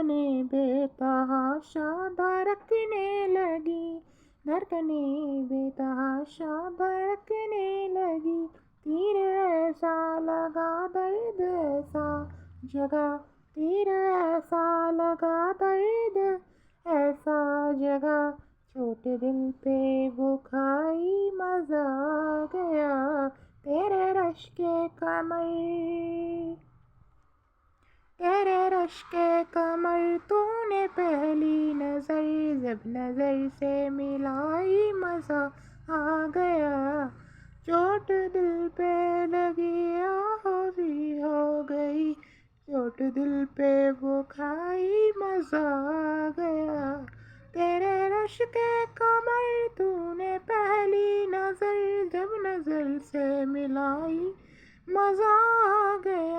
धड़कने बेतहाशा धड़कने लगी, धड़कने बेतहाशा धड़कने लगी। तीर ऐसा लगा दर्द ऐसा जगा, तीर ऐसा लगा दर्द ऐसा जगा। चोट दिल पे वो खाई मजा आ गया, तेरे रश के कमर, तेरे रश के कमर। तूने पहली नजर जब नजर से मिलाई मजा आ गया। चोट दिल पे लगी आहोरी हो गई, चोट दिल पे वो खाई मजा आ गया। तेरे रश के कमर तूने पहली नजर जब नजर से मिलाई मजा आ गया।